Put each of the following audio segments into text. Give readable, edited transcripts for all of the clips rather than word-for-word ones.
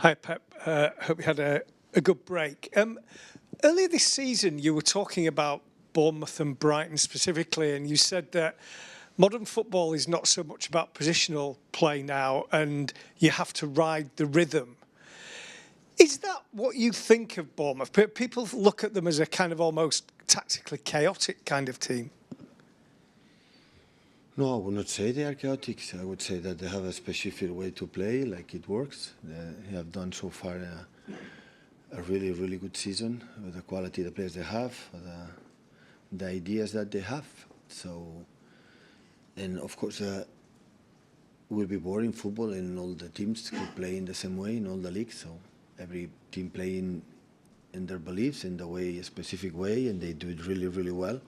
Hi, Pep. Hope you had a good break. Earlier this season, you were talking about Bournemouth and Brighton specifically, and you said that modern football is not so much about positional play now, and you have to ride the rhythm. Is that what you think of Bournemouth? People look at them as a kind of almost tactically chaotic kind of team. No, I would not say they are chaotic. I would say that they have a specific way to play, like it works. They have done so far a really, really good season with the quality of the players they have, the ideas that they have. So, and of course, it will be boring football, and all the teams could play in the same way in all the leagues. So every team playing in their beliefs in the way, a specific way, and they do it really, really well.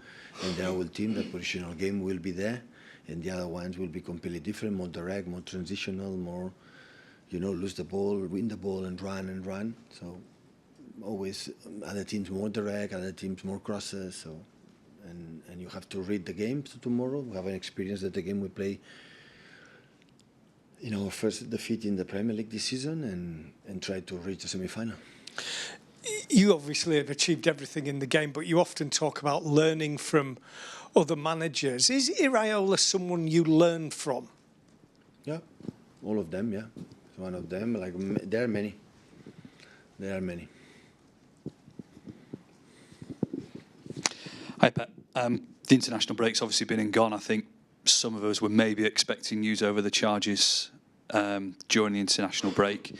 And the whole team, the positional game will be there. And the other ones will be completely different, more direct, more transitional, more, lose the ball, win the ball, and run. So always other teams more direct, other teams more crosses. So, and you have to read the game. So tomorrow we have an experience that the game we play, our first defeat in the Premier League this season, and try to reach the semi-final. You obviously have achieved everything in the game, but you often talk about learning from other managers. Is Iraola someone you learn from? Yeah, all of them, yeah. One of them, there are many. Hi, Pep. The international break's obviously been and gone. I think some of us were maybe expecting news over the charges during the international break.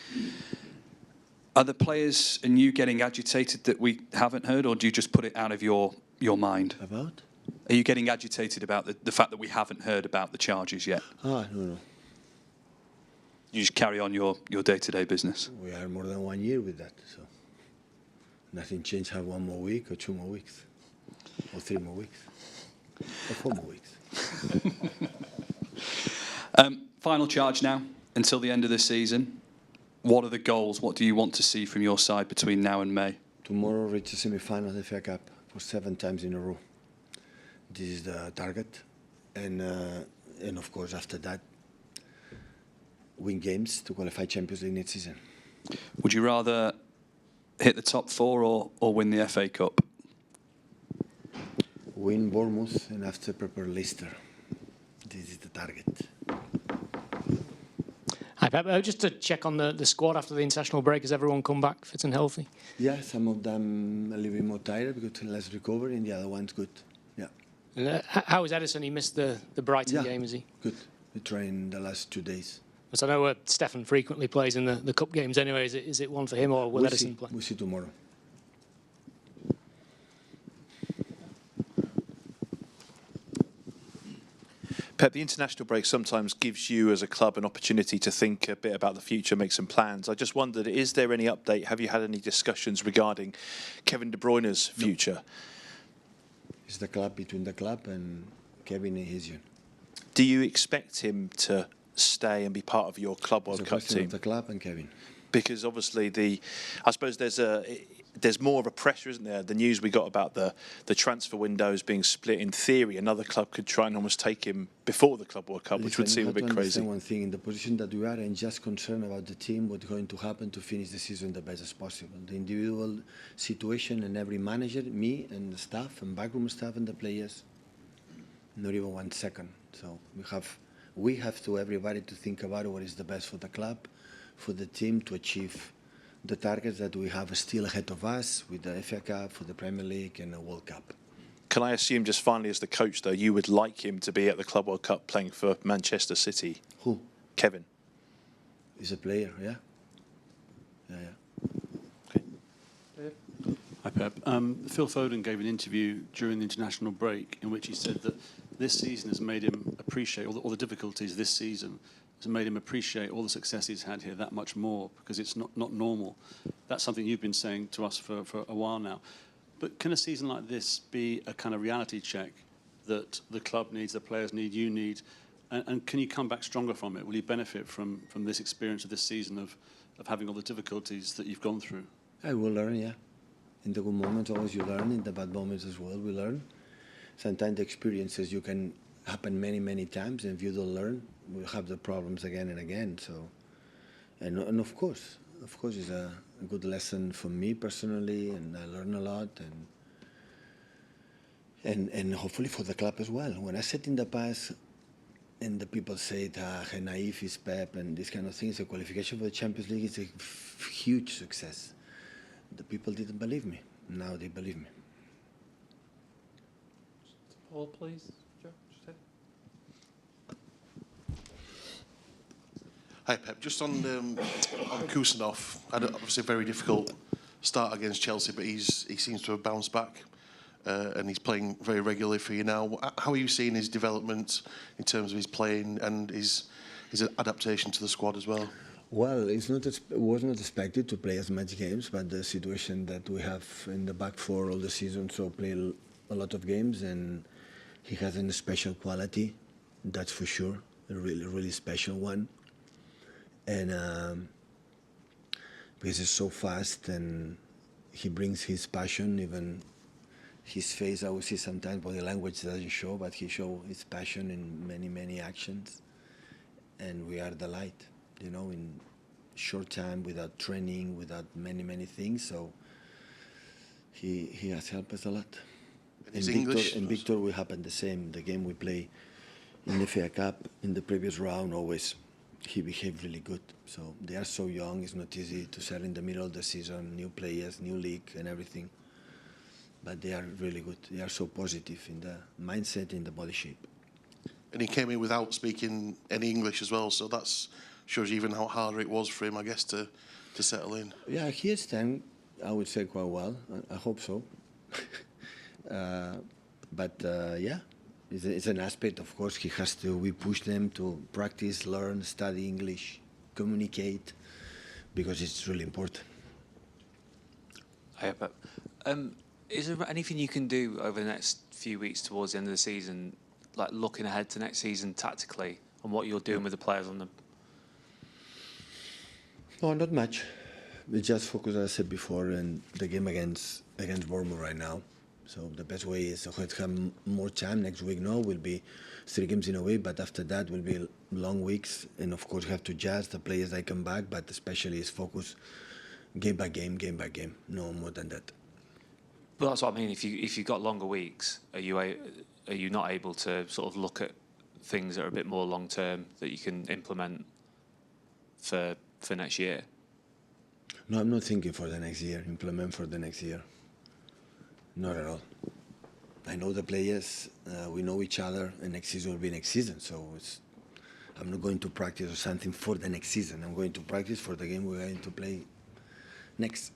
Are the players and you getting agitated that we haven't heard, or do you just put it out of your mind? About? Are you getting agitated about the fact that we haven't heard about the charges yet? No. You just carry on your day-to-day business? We are more than 1 year with that, so nothing changed. Have 1 more week or 2 more weeks or 3 more weeks or 4 more weeks. Final charge now until the end of the season. What are the goals? What do you want to see from your side between now and May? Tomorrow, reach the semi-final of the FA Cup for 7 times in a row. This is the target, and of course after that, win games to qualify Champions League next season. Would you rather hit the top 4 or win the FA Cup? Win Bournemouth and after prepare Leicester. This is the target. Hi, Pep. Just to check on the squad after the international break, has everyone come back fit and healthy? Yeah, some of them a little bit more tired because less recovery, and the other one's good. Yeah. And, how is Ederson? He missed the Brighton game, is he? Good. We trained the last 2 days. So I know Stefan frequently plays in the cup games anyway. Is it one for him, or will Ederson play? We'll see tomorrow. Pep, the international break sometimes gives you as a club an opportunity to think a bit about the future, make some plans. I just wondered, is there any update? Have you had any discussions regarding Kevin De Bruyne's future? No. It's the club, between the club and Kevin and his union. Do you expect him to stay and be part of your Club World Cup team? Of the club and Kevin. Because obviously I suppose there's more of a pressure, isn't there? The news we got about the transfer windows being split. In theory, another club could try and almost take him before the Club World Cup, which would seem a bit crazy. One thing, in the position that we are, and just concerned about the team, what's going to happen to finish the season the best as possible. The individual situation and every manager, me and the staff and backroom staff and the players, not even 1 second. So we have to everybody to think about what is the best for the club, for the team to achieve the targets that we have still ahead of us with the FA Cup, for the Premier League and the World Cup. Can I assume, just finally as the coach though, you would like him to be at the Club World Cup playing for Manchester City? Who? Kevin. He's a player, yeah. Okay. Hi Pep. Phil Foden gave an interview during the international break in which he said that this season has made him appreciate all the difficulties this season has made him appreciate all the success he's had here that much more, because it's not normal. That's something you've been saying to us for a while now. But can a season like this be a kind of reality check that the club needs, the players need, you need, and can you come back stronger from it? Will you benefit from this experience of this season of having all the difficulties that you've gone through? I will learn, yeah. In the good moments, always you learn. In the bad moments as well, we learn. Sometimes the experiences you can happen many times, and if you don't learn, we'll have the problems again and again. So, and of course, of course, it's a good lesson for me personally, and I learn a lot, and hopefully for the club as well. When I said in the past, and the people say how naive is Pep and these kind of things, the qualification for the Champions League is a huge success. The people didn't believe me. Now they believe me. Paul, please. Joe, Hi Pep, just on Khusanov, had obviously a very difficult start against Chelsea, but he seems to have bounced back and he's playing very regularly for you now. How are you seeing his development in terms of his playing and his adaptation to the squad as well? Well, it was not expected to play as much games, but the situation that we have in the back four all the season, so play a lot of games, and he has a special quality, that's for sure, a really, really special one. And because he's so fast and he brings his passion, even his face, I would see sometimes body language doesn't show, but he shows his passion in many, many actions. And we are the light, you know, in short time, without training, without many, many things. So he has helped us a lot. And Victor will happen the same. The game we play in the FA Cup, in the previous round, always he behaved really good. So they are so young, it's not easy to sell in the middle of the season, new players, new league and everything. But they are really good. They are so positive in the mindset, in the body shape. And he came in without speaking any English as well, so that shows you even how hard it was for him, I guess, to settle in. Yeah, he has done, I would say, quite well. I hope so. Yeah, it's an aspect, of course, he has to, we push them to practice, learn, study English, communicate, because it's really important. Hi, Pep. Is there anything you can do over the next few weeks towards the end of the season, like looking ahead to next season tactically, and what you're doing with the players on them? No, not much. We just focus, as I said before, on the game against Bournemouth right now. So the best way is to have more time. Next week, no, will be 3 games in a week, but after that will be long weeks. And of course, have to adjust the players that come back, but especially is focus game by game, no more than that. But that's what I mean. If you've got longer weeks, are you not able to sort of look at things that are a bit more long term that you can implement for next year? No, I'm not thinking for the next year. Implement for the next year. Not at all. I know the players. We know each other, and next season will be next season. So I'm not going to practice or something for the next season. I'm going to practice for the game we're going to play next.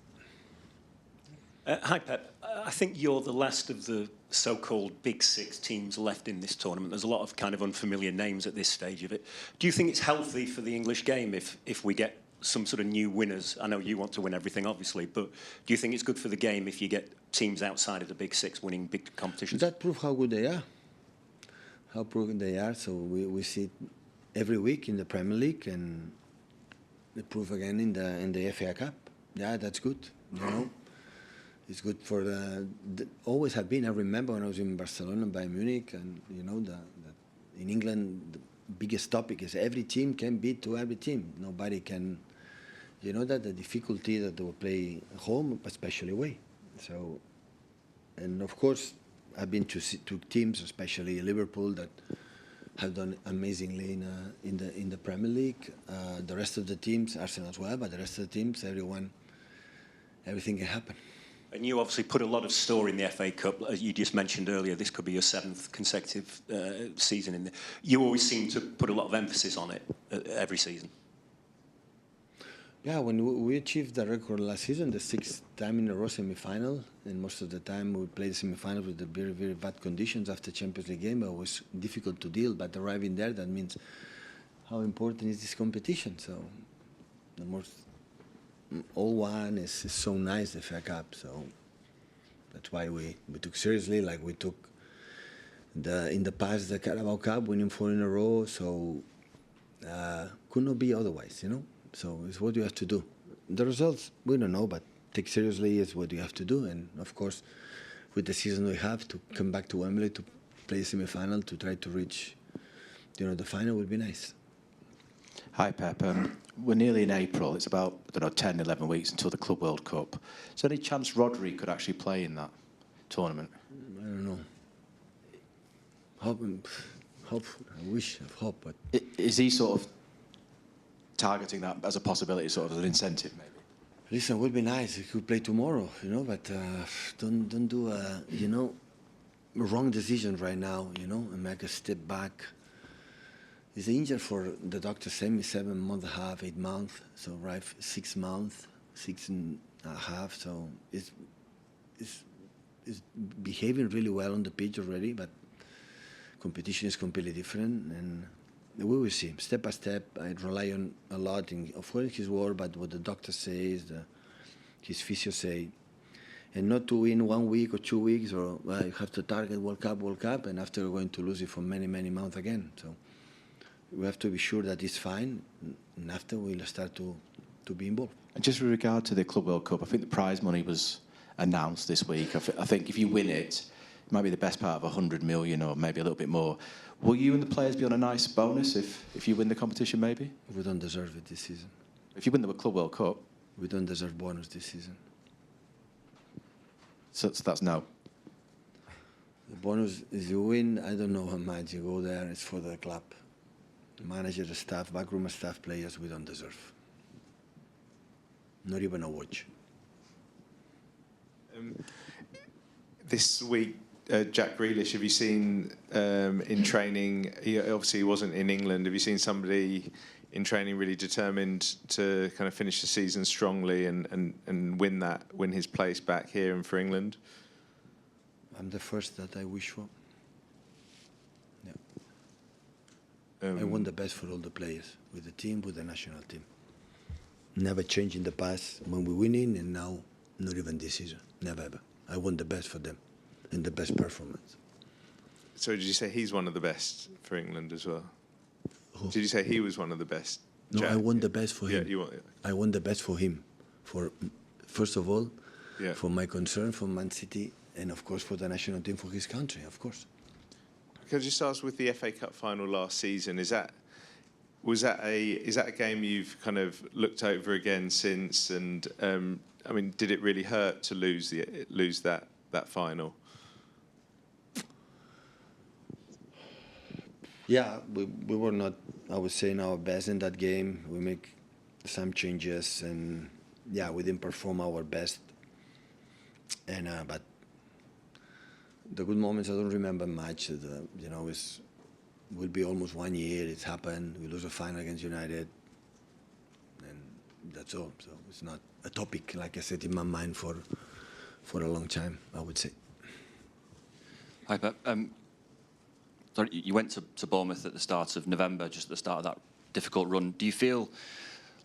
Hi, Pep. I think you're the last of the so-called Big Six teams left in this tournament. There's a lot of kind of unfamiliar names at this stage of it. Do you think it's healthy for the English game if we get some sort of new winners? I know you want to win everything, obviously, but do you think it's good for the game if you get teams outside of the Big Six winning big competitions? That proves how good they are. How proven they are. So we see it every week in the Premier League, and they prove again in the FA Cup. Yeah, that's good. You know. It's good for always have been. I remember when I was in Barcelona, Bayern Munich, and you know in England the biggest topic is every team can beat to every team. Nobody can, you know, that the difficulty that they will play home, especially away. So, and of course, I've been to teams, especially Liverpool, that have done amazingly in the Premier League. The rest of the teams, Arsenal as well, but the rest of the teams, everything can happen. And you obviously put a lot of store in the FA Cup. As you just mentioned earlier, this could be your 7th consecutive season in there. You always seem to put a lot of emphasis on it every season. Yeah, when we achieved the record last season, the 6th time in a row semi-final, and most of the time we played the semi-final with the very, very bad conditions after Champions League game. It was difficult to deal, but arriving there, that means how important is this competition. So the most all one is so nice, the FA Cup. So that's why we took seriously, like we took in the past the Carabao Cup, winning 4 in a row. So could not be otherwise, you know. So it's what you have to do. The results we don't know, but take seriously is what you have to do. And of course, with the season we have to come back to Wembley to play the semi-final to try to reach, you know, the final would be nice. Hi, Pep. We're nearly in April. It's about, I don't know, 10, 11 weeks until the Club World Cup. Is there any chance Rodri could actually play in that tournament? I don't know. Hope, I wish, I hope, but... Is he sort of targeting that as a possibility, sort of as an incentive, maybe? Listen, it would be nice if he could play tomorrow, you know, but don't do a, you know, wrong decision right now, you know, and make a step back. He's injured for, the doctor said me 7 months and a half, 8 months, so right, 6 months, 6.5, so it's behaving really well on the pitch already, but competition is completely different, and we will see. Step by step, I rely on a lot, of course, his word, but what the doctor says, his physio say, and not to win 1 week or 2 weeks, or I have to target World Cup, and after we're going to lose it for many, many months again. So we have to be sure that it's fine, and after we'll start to be involved. And just with regard to the Club World Cup, I think the prize money was announced this week. I think if you win it, it might be the best part of 100 million or maybe a little bit more. Will you and the players be on a nice bonus if you win the competition, maybe? We don't deserve it this season. If you win the Club World Cup? We don't deserve bonus this season. So that's no. The bonus is you win, I don't know how much. You go there, it's for the club. The manager, the staff, backroom staff, players, we don't deserve. Not even a watch. This week, Jack Grealish, have you seen in training, obviously he wasn't in England, have you seen somebody in training really determined to kind of finish the season strongly and win his place back here and for England? I'm the first that I wish for. Yeah. I want the best for all the players, with the team, with the national team. Never changed in the past when we're winning, and now not even this season. Never ever. I want the best for them and the best performance. So did you say he's one of the best for England as well? Who? Did you say he was one of the best? No, Jack? I want the best for him. Yeah, you want it. I want the best for him. For first of all, Yeah. for my concern for Man City, and of course for the national team, for his country, of course. Can I just ask, with the FA Cup final last season, is that a game you've kind of looked over again since? And I mean, did it really hurt to lose that final? Yeah, we were not, I would say, in our best in that game. We make some changes, and yeah, we didn't perform our best. And but the good moments I don't remember much. You know, will be almost 1 year. It's happened. We lose a final against United, and that's all. So it's not a topic, like I said, in my mind for a long time, I would say. Hi, Pep. Sorry, you went to Bournemouth at the start of November, just at the start of that difficult run. Do you feel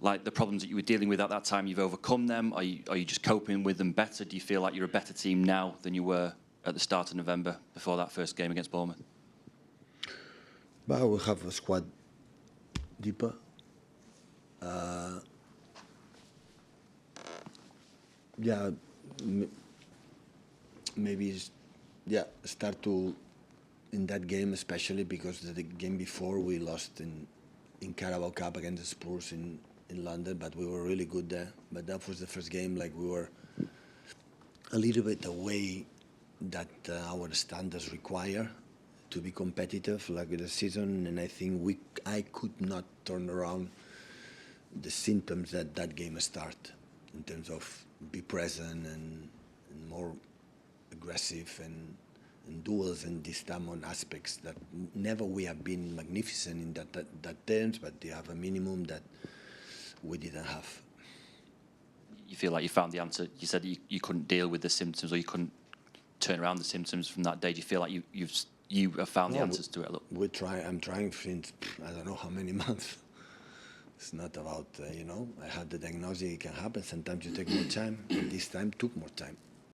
like the problems that you were dealing with at that time, you've overcome them? Are you just coping with them better? Do you feel like you're a better team now than you were at the start of November before that first game against Bournemouth? Well, we have a squad deeper. Yeah, maybe start to, in that game especially, because the game before we lost in Carabao Cup against the Spurs in London, but we were really good there. But that was the first game, like we were a little bit away that our standards require to be competitive, like the season, and I think I could not turn around the symptoms that game start in terms of be present and more aggressive and duels and these Damon aspects that never we have been magnificent in that terms, but they have a minimum that we didn't have. You feel like you found the answer? You said you couldn't deal with the symptoms, or you couldn't turn around the symptoms from that day. Do you feel like you have found the answers to it? Look, I'm trying since I don't know how many months. It's not about I had the diagnosis. It can happen. Sometimes you take more time. And this time took more time.